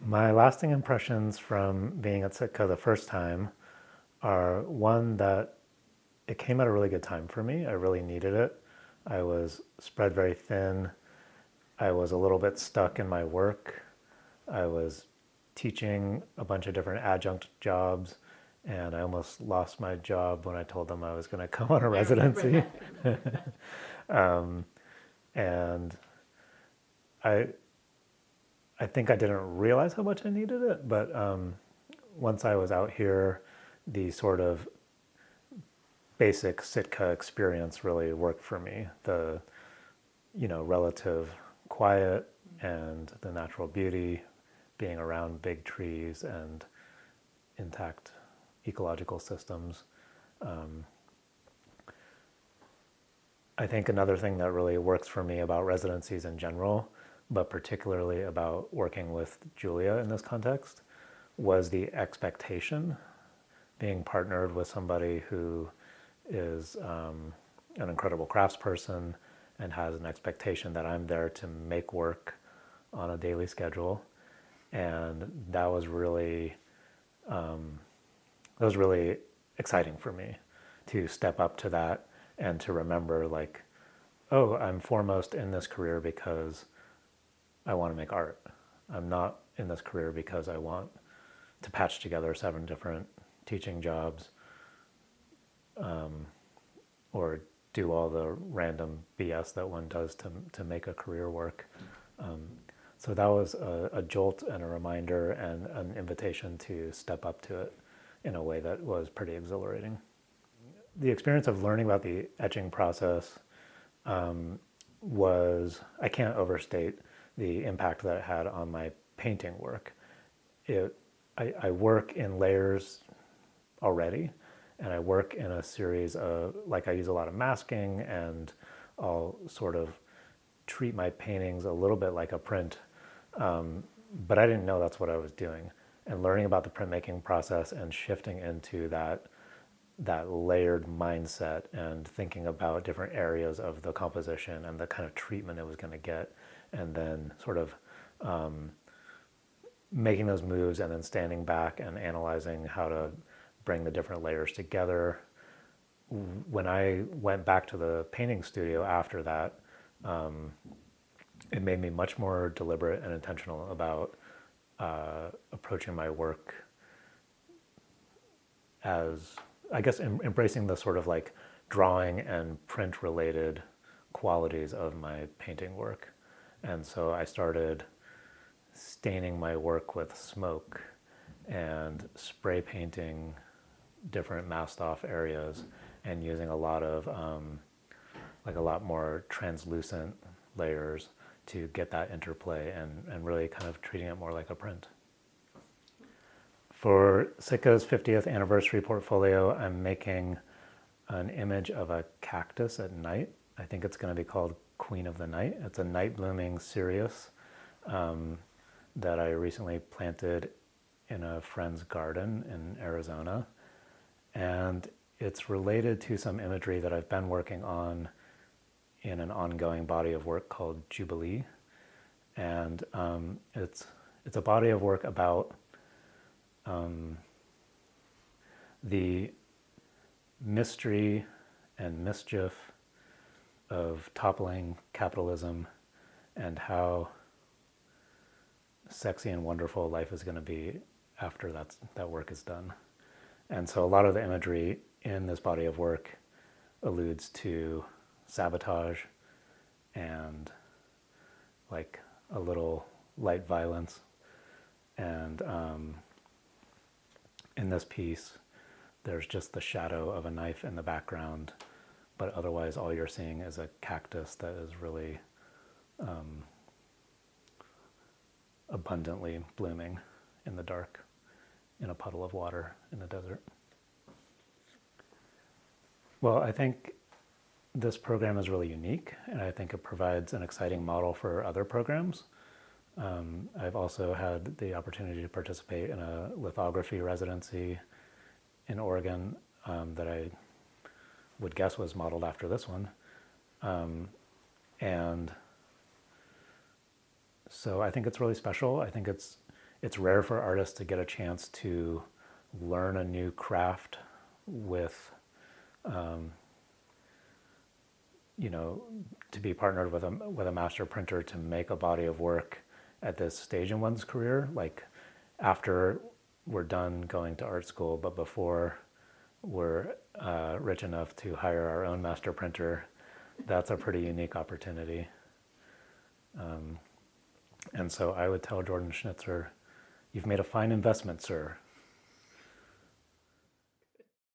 My lasting impressions from being at Sitka the first time are one that it came at a really good time for me. I really needed it. I was spread very thin. I was a little bit stuck in my work. I was teaching a bunch of different adjunct jobs, and I almost lost my job when I told them I was going to come on a residency. And I, I think I didn't realize how much I needed it, but once I was out here, the sort of basic Sitka experience really worked for me. The, relative quiet and the natural beauty, being around big trees and intact ecological systems. I think another thing that really works for me about residencies in general, but particularly about working with Julia in this context, was the expectation. Being partnered with somebody who is an incredible craftsperson and has an expectation that I'm there to make work on a daily schedule. And that was really exciting for me to step up to that and to remember, like, oh, I'm foremost in this career because I want to make art. I'm not in this career because I want to patch together 7 different teaching jobs, or do all the random BS that one does to make a career work. So that was a jolt and a reminder and an invitation to step up to it in a way that was pretty exhilarating. The experience of learning about the etching process I can't overstate the impact that it had on my painting work. I work in layers already, and I work in a series of, like, I use a lot of masking, and I'll sort of treat my paintings a little bit like a print, but I didn't know that's what I was doing. And learning about the printmaking process and shifting into that layered mindset and thinking about different areas of the composition and the kind of treatment it was going to get, and then sort of making those moves and then standing back and analyzing how to bring the different layers together. When I went back to the painting studio after that, it made me much more deliberate and intentional about approaching my work as, I guess, embracing the sort of like drawing and print related qualities of my painting work. And so I started staining my work with smoke and spray painting different masked off areas and using a lot of like a lot more translucent layers to get that interplay and really kind of treating it more like a print. For Sitka's 50th anniversary portfolio, I'm making an image of a cactus at night. I think it's going to be called Queen of the Night. It's a night blooming cereus that I recently planted in a friend's garden in Arizona. And it's related to some imagery that I've been working on in an ongoing body of work called Jubilee. And it's a body of work about the mystery and mischief of toppling capitalism and how sexy and wonderful life is going to be after that work is done. And so a lot of the imagery in this body of work alludes to sabotage and like a little light violence. And in this piece, there's just the shadow of a knife in the background, but otherwise all you're seeing is a cactus that is really abundantly blooming in the dark in a puddle of water in the desert. Well, I think this program is really unique, and I think it provides an exciting model for other programs. I've also had the opportunity to participate in a lithography residency in Oregon that I would guess was modeled after this one. And so I think it's really special. I think it's it's rare for artists to get a chance to learn a new craft with, to be partnered with a master printer to make a body of work at this stage in one's career, like after we're done going to art school, but before we're rich enough to hire our own master printer. That's a pretty unique opportunity. And so I would tell Jordan Schnitzer, "You've made a fine investment, sir.